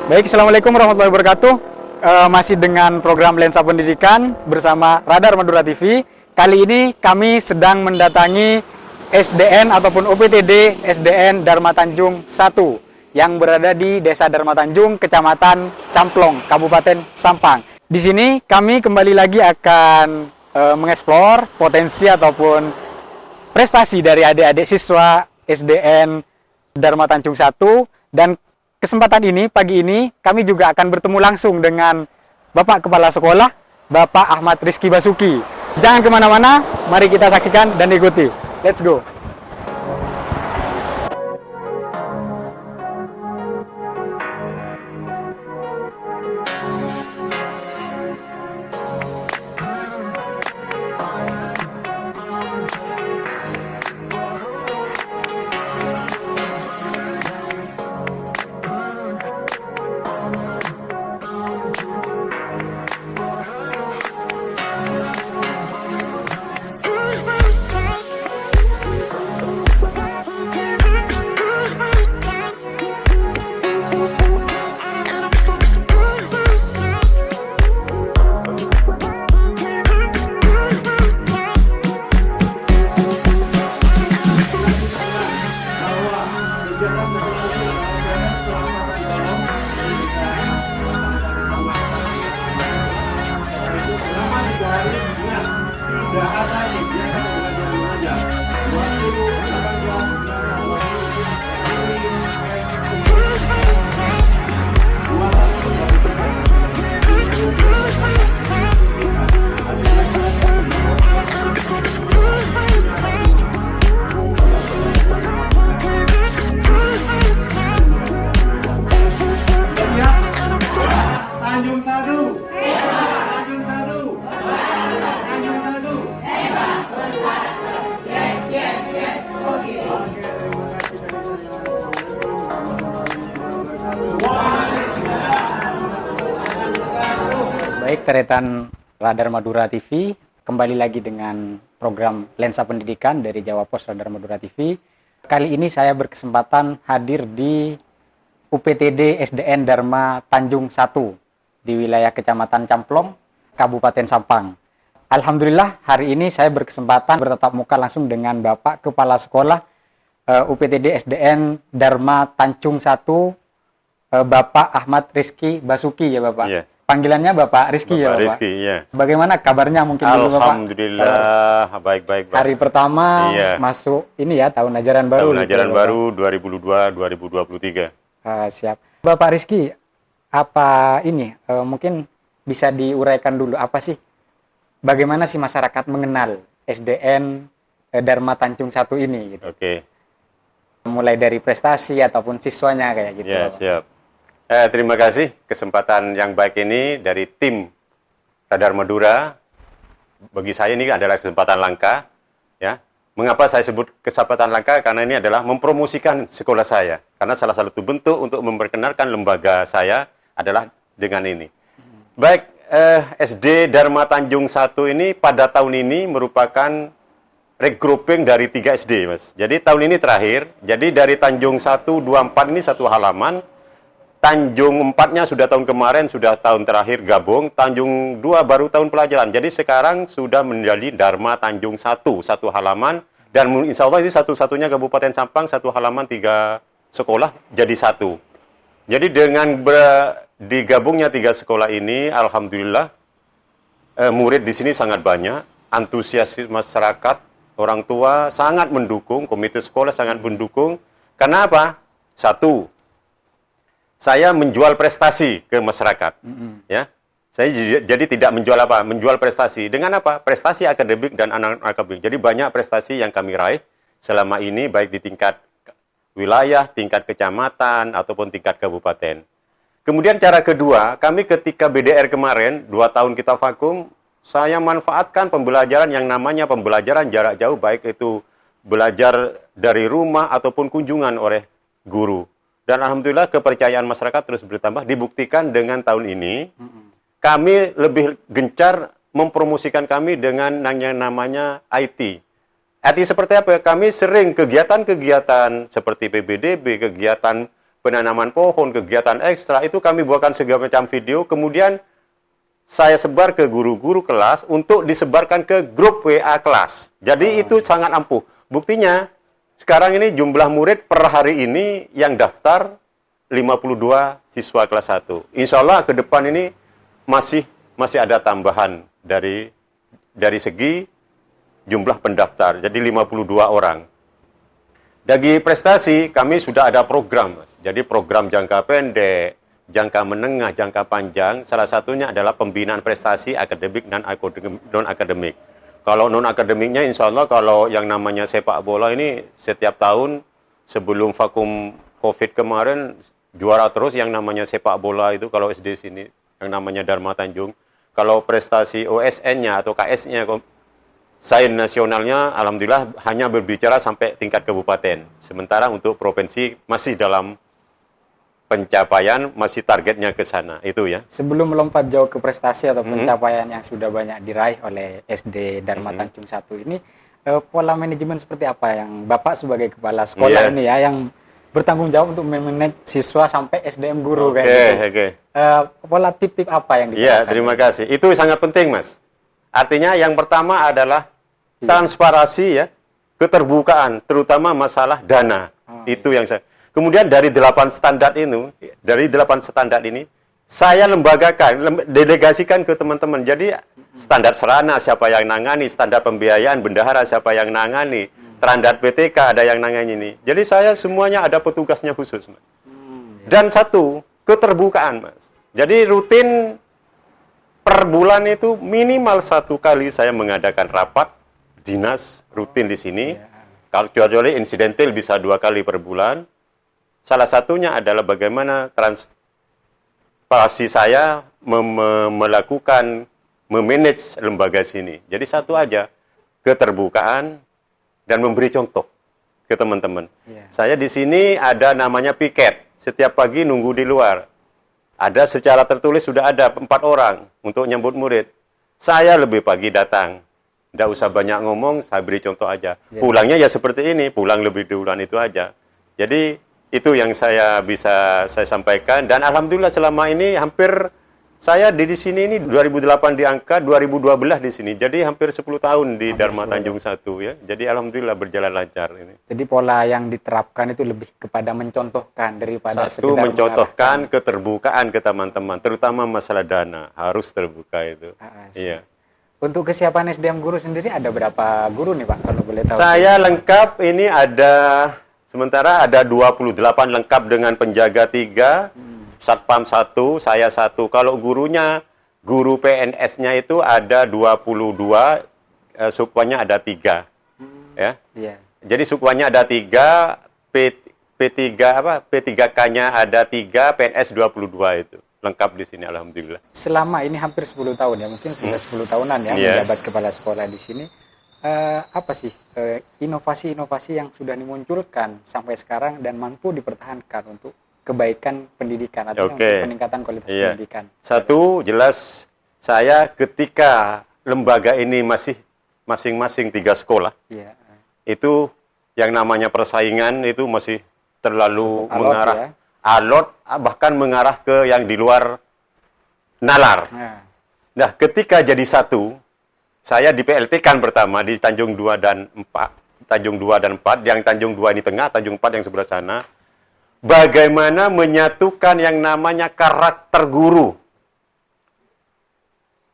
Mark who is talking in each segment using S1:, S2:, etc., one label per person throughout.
S1: Baik, Assalamualaikum warahmatullahi wabarakatuh. Masih dengan program Lensa Pendidikan bersama Radar Madura TV. Kali ini kami sedang mendatangi SDN ataupun UPTD SDN Dharma Tanjung 1 yang berada di Desa Dharma Tanjung, Kecamatan Camplong, Kabupaten Sampang. Di sini kami kembali lagi akan mengeksplor potensi ataupun prestasi dari adik-adik siswa SDN Dharma Tanjung 1, dan kesempatan ini, pagi ini, kami juga akan bertemu langsung dengan Bapak Kepala Sekolah, Bapak Ahmad Rizky Basuki. Jangan kemana-mana, mari kita saksikan dan ikuti. Let's go!
S2: Tanjung Satu. Tanjung Satu. Tanjung Satu.
S1: Baik, deretan Radar Madura TV, kembali lagi dengan program Lensa Pendidikan dari Jawa Pos Radar Madura TV. Kali ini saya berkesempatan hadir di UPTD SDN Dharma Tanjung 1 di wilayah Kecamatan Camplong, Kabupaten Sampang. Alhamdulillah, hari ini saya berkesempatan bertatap muka langsung dengan Bapak Kepala Sekolah UPTD SDN Dharma Tanjung 1, Bapak Ahmad Rizky Basuki, ya Bapak.
S3: Yes.
S1: Panggilannya Bapak Rizky, ya Bapak.
S3: Rizky, ya.
S1: Bagaimana kabarnya mungkin dulu Bapak?
S3: Alhamdulillah, baik-baik.
S1: Hari pertama
S3: Iya.
S1: masuk ini ya, tahun ajaran baru.
S3: Tahun
S1: gitu,
S3: ajaran
S1: Bapak.
S3: baru 2022-2023.
S1: Siap. Bapak Rizky, apa ini mungkin bisa diuraikan dulu apa sih, bagaimana sih masyarakat mengenal SDN Dharma Tanjung 1 ini gitu.
S3: Oke.
S1: Mulai dari prestasi ataupun siswanya kayak gitu.
S3: Ya,
S1: Bapak.
S3: siap. Terima kasih kesempatan yang baik ini dari tim Radar Madura. Bagi saya ini adalah kesempatan langka, ya. Mengapa saya sebut kesempatan langka? Karena ini adalah mempromosikan sekolah saya. Karena salah satu bentuk untuk memperkenalkan lembaga saya adalah dengan ini. Baik, SD Dharma Tanjung 1 ini pada tahun ini merupakan regrouping dari 3 SD, Mas. Jadi tahun ini terakhir, jadi dari Tanjung 1, 2, 4 ini satu halaman, Tanjung 4-nya sudah tahun kemarin, sudah tahun terakhir gabung, Tanjung 2 baru tahun pelajaran. Jadi sekarang sudah menjadi Dharma Tanjung 1, satu halaman, dan insya Allah ini satu-satunya Kabupaten Sampang, satu halaman 3 sekolah jadi satu. Jadi dengan digabungnya 3 sekolah ini, alhamdulillah murid di sini sangat banyak, antusias masyarakat, orang tua sangat mendukung, komite sekolah sangat mendukung. Kenapa? Satu, saya menjual prestasi ke masyarakat, ya. Saya jadi tidak menjual apa, menjual prestasi. Dengan apa? Prestasi akademik dan anak akademik. Jadi banyak prestasi yang kami raih selama ini, baik di tingkat wilayah, tingkat kecamatan, ataupun tingkat kabupaten. Kemudian cara kedua, kami ketika BDR kemarin, 2 tahun kita vakum, saya manfaatkan pembelajaran yang namanya pembelajaran jarak jauh, baik itu belajar dari rumah ataupun kunjungan oleh guru. Dan alhamdulillah kepercayaan masyarakat terus bertambah, dibuktikan dengan tahun ini. Kami lebih gencar mempromosikan kami dengan yang namanya IT. IT seperti apa? Kami sering kegiatan-kegiatan seperti PBDB, kegiatan penanaman pohon, kegiatan ekstra, itu kami buatkan segala macam video, kemudian saya sebar ke guru-guru kelas untuk disebarkan ke grup WA kelas. Jadi itu sangat ampuh. Buktinya, sekarang ini jumlah murid per hari ini yang daftar 52 siswa kelas 1. Insya Allah ke depan ini masih ada tambahan dari segi jumlah pendaftar. Jadi 52 orang. Dari prestasi, kami sudah ada program, Mas. Jadi program jangka pendek, jangka menengah, jangka panjang, salah satunya adalah pembinaan prestasi akademik dan non-akademik. Kalau non-akademiknya, insya Allah kalau yang namanya sepak bola ini setiap tahun sebelum vakum COVID kemarin, juara terus yang namanya sepak bola itu kalau SD sini, yang namanya Dharma Tanjung. Kalau prestasi OSN-nya atau KS-nya, sains nasionalnya, alhamdulillah hanya berbicara sampai tingkat kabupaten. Sementara untuk provinsi masih dalam pencapaian, masih targetnya ke sana. Itu ya.
S1: Sebelum melompat jauh ke prestasi atau pencapaian yang sudah banyak diraih oleh SD Dharma Tanjung 1 ini, pola manajemen seperti apa yang Bapak sebagai kepala sekolah ini ya, yang bertanggung jawab untuk memanage siswa sampai SDM guru kayak gitu. Pola tip-tip apa yang diterapkan?
S3: Iya, terima kasih. Itu sangat penting, Mas. Artinya yang pertama adalah transparansi ya, keterbukaan, terutama masalah dana. Itu yang saya. Kemudian dari 8 standar ini, saya lembagakan, delegasikan ke teman-teman. Jadi standar serana siapa yang nangani, standar pembiayaan bendahara siapa yang nangani, standar PTK ada yang nangani ini. Jadi saya semuanya ada petugasnya khusus, Mas. Dan satu, keterbukaan, Mas. Jadi rutin per bulan itu minimal 1 kali saya mengadakan rapat dinas rutin di sini. Kalau kecuali insidental bisa 2 kali per bulan. Salah satunya adalah bagaimana transparansi saya melakukan memanage lembaga sini. Jadi satu aja, keterbukaan dan memberi contoh ke teman-teman. Saya di sini ada namanya piket. Setiap pagi nunggu di luar. Ada secara tertulis sudah ada 4 orang untuk nyambut murid. Saya lebih pagi datang. Tidak usah banyak ngomong, saya beri contoh aja. Pulangnya ya seperti ini, pulang lebih duluan itu aja. Jadi itu yang saya bisa saya sampaikan. Dan alhamdulillah selama ini hampir saya di sini ini 2008 di angka, 2012 di sini. Jadi hampir 10 tahun di Dharma Tanjung 1 ya. Jadi alhamdulillah berjalan lancar ini. Jadi
S1: pola yang diterapkan itu lebih kepada mencontohkan daripada
S3: satu, mencontohkan keterbukaan ke teman-teman, terutama masalah dana harus terbuka itu. Iya.
S1: Untuk kesiapan SDM guru sendiri ada berapa guru nih Pak, kalau boleh tahu?
S3: Saya lengkap ini sementara ada 28 lengkap dengan penjaga 3, satpam 1, saya 1. Kalau gurunya, guru PNS-nya itu ada 22, sukwannya ada 3. Ya. Jadi sukwannya ada 3, P3K-nya ada 3, PNS 22 itu. Lengkap di sini alhamdulillah.
S1: Selama ini hampir 10 tahun ya, mungkin sudah 10 tahunan ya menjabat kepala sekolah di sini. Apa sih inovasi-inovasi yang sudah dimunculkan sampai sekarang dan mampu dipertahankan untuk kebaikan pendidikan atau untuk peningkatan kualitas pendidikan?
S3: Satu, jelas saya ketika lembaga ini masih masing-masing 3 sekolah, itu yang namanya persaingan itu masih terlalu mengarah alot, bahkan mengarah ke yang di luar nalar. Nah, ketika jadi 1, saya di PLT kan pertama di Tanjung 2 dan 4. Tanjung 2 dan 4, yang Tanjung 2 ini tengah, Tanjung 4 yang sebelah sana. Bagaimana menyatukan yang namanya karakter guru.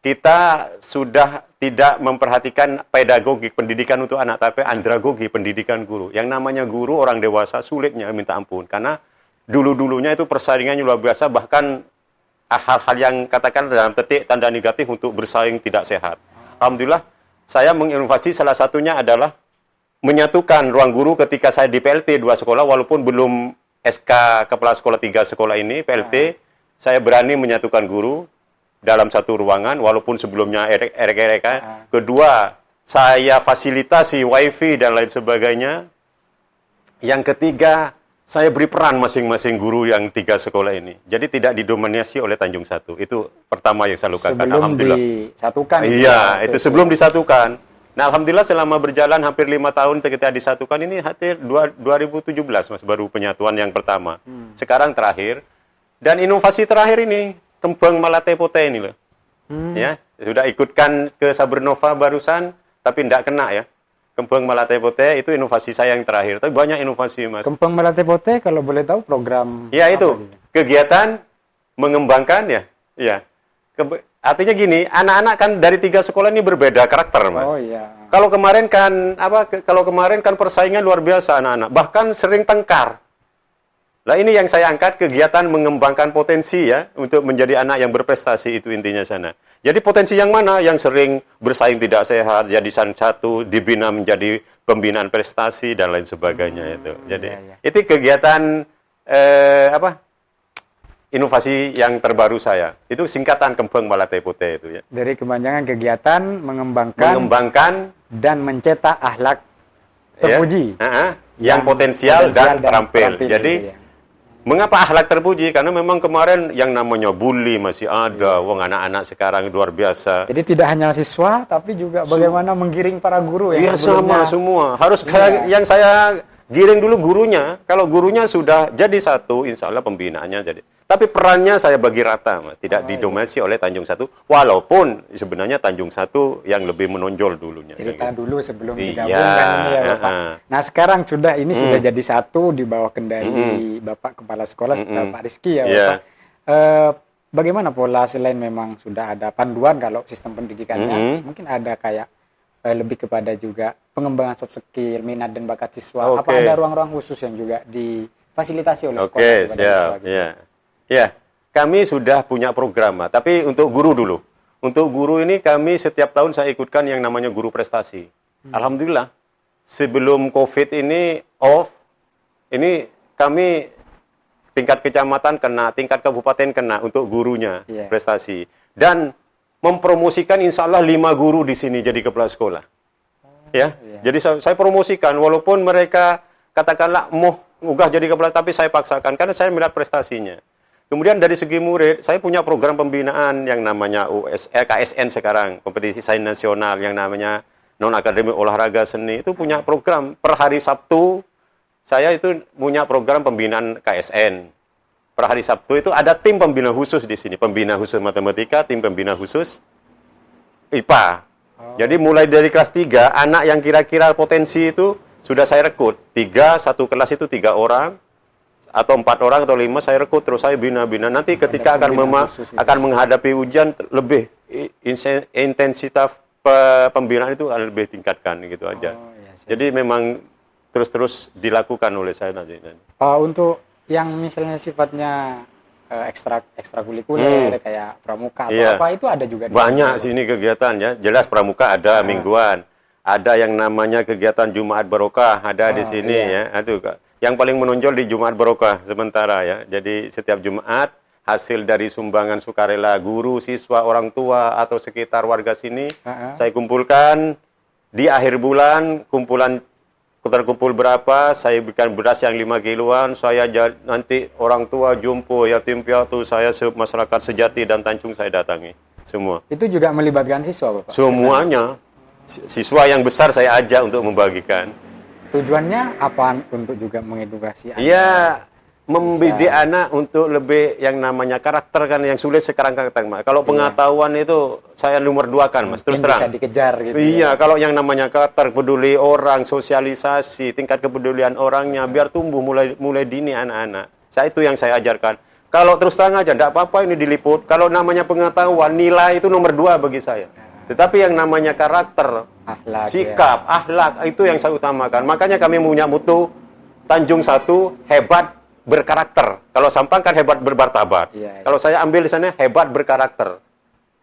S3: Kita sudah tidak memperhatikan pedagogik pendidikan untuk anak, tapi andragogi pendidikan guru. Yang namanya guru orang dewasa sulitnya minta ampun, karena dulu-dulunya itu persaingannya luar biasa, bahkan hal-hal yang katakan dalam petik tanda negatif untuk bersaing tidak sehat. Alhamdulillah, saya menginovasi salah satunya adalah menyatukan ruang guru ketika saya di PLT 2 sekolah, walaupun belum SK Kepala Sekolah 3 sekolah ini, PLT, saya berani menyatukan guru dalam satu ruangan, walaupun sebelumnya erek-erek. Kedua, saya fasilitasi wifi dan lain sebagainya. Yang ketiga, saya beri peran masing-masing guru yang 3 sekolah ini. Jadi tidak didominasi oleh Tanjung 1. Itu pertama yang saya lakukan.
S1: Sebelum disatukan.
S3: Iya, itu sebelum disatukan. Nah, alhamdulillah selama berjalan hampir 5 tahun ketika disatukan ini hampir 2017 Mas baru penyatuan yang pertama. Sekarang terakhir dan inovasi terakhir ini Kembang Malate Pote ini loh. Ya, sudah ikutkan ke Sabernova barusan tapi tidak kena ya. Kembang Malate Pote itu inovasi saya yang terakhir. Tapi banyak inovasi Mas.
S1: Kembang Malate Pote kalau boleh tahu program
S3: Ya itu,
S1: apa gitu?
S3: kegiatan mengembangkan ya. Ya. Artinya gini, anak-anak kan dari 3 sekolah ini berbeda karakter, Mas.
S1: Oh iya.
S3: Kalau kemarin kan kalau kemarin kan persaingan luar biasa anak-anak, bahkan sering tengkar. Nah, ini yang saya angkat kegiatan mengembangkan potensi ya untuk menjadi anak yang berprestasi itu intinya sana. Jadi potensi yang mana yang sering bersaing tidak sehat, jadi satu dibina menjadi pembinaan prestasi dan lain sebagainya itu. Jadi itu kegiatan inovasi yang terbaru saya. Itu singkatan Kembang Malate Pote itu ya.
S1: Dari kepanjangan kegiatan mengembangkan dan mencetak akhlak terpuji.
S3: Ya, yang potensial dan terampil. Jadi
S1: gitu ya.
S3: mengapa akhlak terpuji? Karena memang kemarin yang namanya bully masih ada. Wong anak-anak sekarang luar biasa.
S1: Jadi tidak hanya siswa tapi juga bagaimana menggiring para guru yang
S3: Iya sama semua. Harus yang saya giring dulu gurunya. Kalau gurunya sudah jadi satu, insya Allah pembinaannya jadi. Tapi perannya saya bagi rata, Mas. Tidak didominasi oleh Tanjung Satu. Walaupun sebenarnya Tanjung Satu yang lebih menonjol dulunya.
S1: Cerita
S3: gitu.
S1: dulu sebelum digabungkan
S3: Iya,
S1: ini ya Bapak. Nah sekarang sudah jadi satu di bawah kendali Bapak Kepala Sekolah Pak Rizky ya Bapak. Bagaimana pola selain memang sudah ada panduan kalau sistem pendidikannya, mungkin ada kayak lebih kepada juga pengembangan soft skill, minat dan bakat siswa. Apa ada ruang-ruang khusus yang juga difasilitasi oleh sekolah kepada siswa? Gitu?
S3: Ya, kami sudah punya program, tapi untuk guru dulu. Untuk guru ini kami setiap tahun saya ikutkan yang namanya guru prestasi. Alhamdulillah, sebelum COVID ini off, ini kami tingkat kecamatan kena, tingkat kabupaten kena untuk gurunya prestasi. Dan mempromosikan insya Allah 5 guru di sini jadi kepala sekolah. Jadi saya promosikan, walaupun mereka katakanlah mau ugah jadi kepala, tapi saya paksakan karena saya melihat prestasinya. Kemudian dari segi murid, saya punya program pembinaan yang namanya KSN sekarang, kompetisi sains nasional yang namanya non-akademik olahraga seni. Itu punya program per hari Sabtu, saya itu punya program pembinaan KSN. Per hari Sabtu itu ada tim pembina khusus di sini, pembina khusus matematika, tim pembina khusus IPA. Jadi mulai dari kelas 3, anak yang kira-kira potensi itu sudah saya rekrut. 1 kelas itu 3 orang, atau 4 orang atau 5 saya rekrut terus saya bina-bina. Nanti ketika akan menghadapi ujian lebih intensitas pembinaan itu lebih tingkatkan gitu aja. Jadi memang terus dilakukan oleh saya nanti.
S1: Untuk yang misalnya sifatnya ekstrakurikuler kayak pramuka atau apa itu ada juga.
S3: Banyak sini kegiatan ya. Jelas pramuka ada mingguan. Ada yang namanya kegiatan Jumat Barokah ada di sini ya. Aduh, yang paling menonjol di Jumat Barokah sementara ya. Jadi setiap Jumat hasil dari sumbangan sukarela guru, siswa, orang tua atau sekitar warga sini saya kumpulkan di akhir bulan, terkumpul berapa, saya berikan beras yang 5 kiloan, saya nanti orang tua, jumpo, yatim piatu, saya masyarakat sejati dan Tanjung saya datangi semua. Itu
S1: juga melibatkan siswa, Bapak?
S3: Semuanya. Siswa yang besar saya ajak untuk membagikan.
S1: Tujuannya apa untuk juga mengedukasi anak?
S3: Iya, membidik anak untuk lebih yang namanya karakter kan yang sulit sekarang karakter. Kalau pengetahuan itu saya nomor 2 kan, Mas. Terus terang.
S1: Bisa dikejar gitu.
S3: Iya, kalau yang namanya karakter, peduli orang, sosialisasi, tingkat kepedulian orangnya biar tumbuh mulai dini anak-anak. Itu yang saya ajarkan. Kalau terus terang aja enggak apa-apa ini diliput. Kalau namanya pengetahuan, nilai itu nomor 2 bagi saya. Tetapi yang namanya karakter, sikap, akhlak, itu yang saya utamakan. Makanya kami punya mutu Tanjung Satu hebat berkarakter. Kalau Sampang kan hebat bermartabat. Kalau saya ambil di sana hebat berkarakter.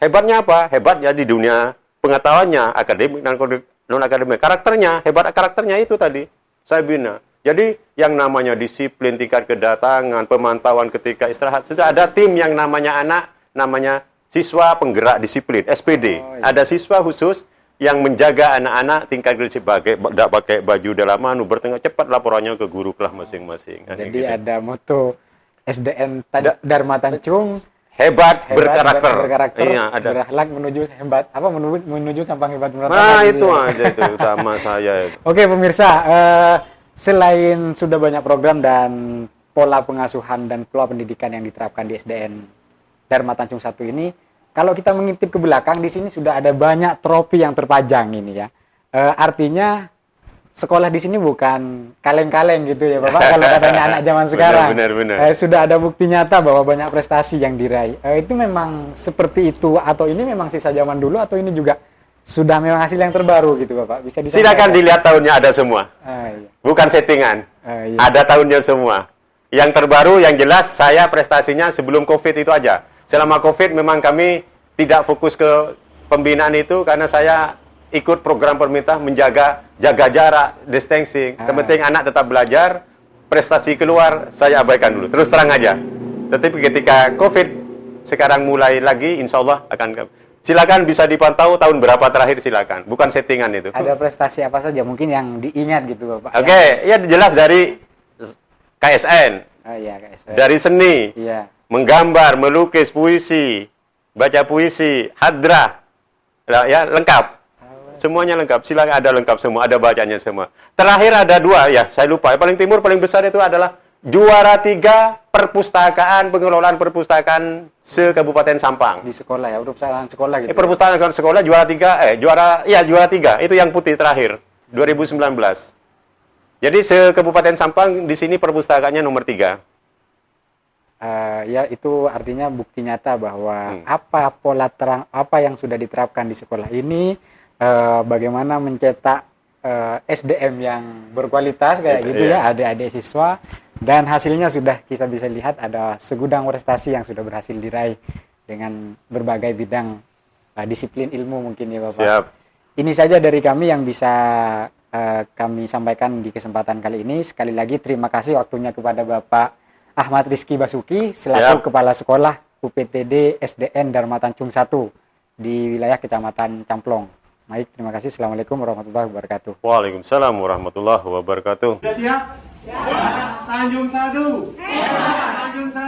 S3: Hebatnya apa? Hebat ya di dunia pengetahuannya, akademik dan non-akademik. Karakternya itu tadi saya bina. Jadi yang namanya disiplin, tingkat kedatangan, pemantauan ketika istirahat, sudah ada tim yang namanya siswa penggerak disiplin, SPD. Ada siswa khusus yang menjaga anak-anak tingkat disiplin, tidak pakai baju dalaman, bertengah cepat laporannya ke guru kelas masing-masing.
S1: Jadi ada moto SDN Dharma Tanjung,
S3: hebat, berkarakter.
S1: berkarakter,
S3: Iya, ada.
S1: berakhlak, menuju hebat, apa menuju Sampang hebat
S3: Nah,
S1: Meratama gitu
S3: itu
S1: ya.
S3: aja itu utama saya itu.
S1: Oke pemirsa, selain sudah banyak program dan pola pengasuhan dan pola pendidikan yang diterapkan di SDN Dharma Tanjung 1 ini, kalau kita mengintip ke belakang di sini sudah ada banyak trofi yang terpajang ini ya. Artinya sekolah di sini bukan kaleng-kaleng gitu ya Bapak, kalau katanya anak zaman sekarang.
S3: Benar.
S1: Sudah ada bukti nyata bahwa banyak prestasi yang diraih. Itu memang seperti itu atau ini memang sisa zaman dulu atau ini juga sudah memang hasil yang terbaru gitu Bapak? Bisa disampaikan?
S3: Silakan dilihat tahunnya ada semua.
S1: Iya.
S3: Bukan settingan.
S1: Iya.
S3: Ada tahunnya semua. Yang terbaru yang jelas saya prestasinya sebelum Covid itu aja. Selama Covid memang kami tidak fokus ke pembinaan itu karena saya ikut program pemerintah jaga jarak, distancing. Yang penting anak tetap belajar, prestasi keluar saya abaikan dulu. Terus terang aja. Tetapi ketika Covid sekarang mulai lagi, insya Allah akan. Silakan bisa dipantau tahun berapa terakhir silakan. Bukan settingan itu.
S1: Ada prestasi apa saja mungkin yang diingat gitu Bapak?
S3: Oke, ya jelas dari KSN,
S1: Iya, KSN.
S3: dari seni,
S1: Iya.
S3: menggambar, melukis, puisi, baca puisi, hadrah, ya lengkap. Semuanya lengkap. Silakan, ada lengkap semua, ada bacanya semua. Terakhir ada 2 ya, saya lupa. Yang paling timur paling besar itu adalah juara 3 perpustakaan, pengelolaan perpustakaan se-Kabupaten Sampang.
S1: Di sekolah ya, perusahaan sekolah gitu.
S3: Perpustakaan sekolah juara 3, juara 3 itu yang putih terakhir 2019. Jadi se-Kabupaten Sampang di sini perpustakaannya nomor 3.
S1: Ya itu artinya bukti nyata bahwa apa yang sudah diterapkan di sekolah ini, bagaimana mencetak SDM yang berkualitas kayak gitu ya, adik-adik siswa, dan hasilnya sudah kita bisa lihat ada segudang prestasi yang sudah berhasil diraih dengan berbagai bidang disiplin ilmu mungkin ya Bapak.
S3: Siap.
S1: Ini saja dari kami yang bisa kami sampaikan di kesempatan kali ini. Sekali lagi terima kasih waktunya kepada Bapak Ahmad Rizky Basuki selaku Kepala Sekolah UPTD SDN Dharma Tanjung 1 di wilayah Kecamatan Camplong. Baik, terima kasih. Assalamualaikum warahmatullahi wabarakatuh.
S3: Waalaikumsalam warahmatullahi wabarakatuh.
S2: Sudah siap? Siap. Tanjung 1. Tanjung 1.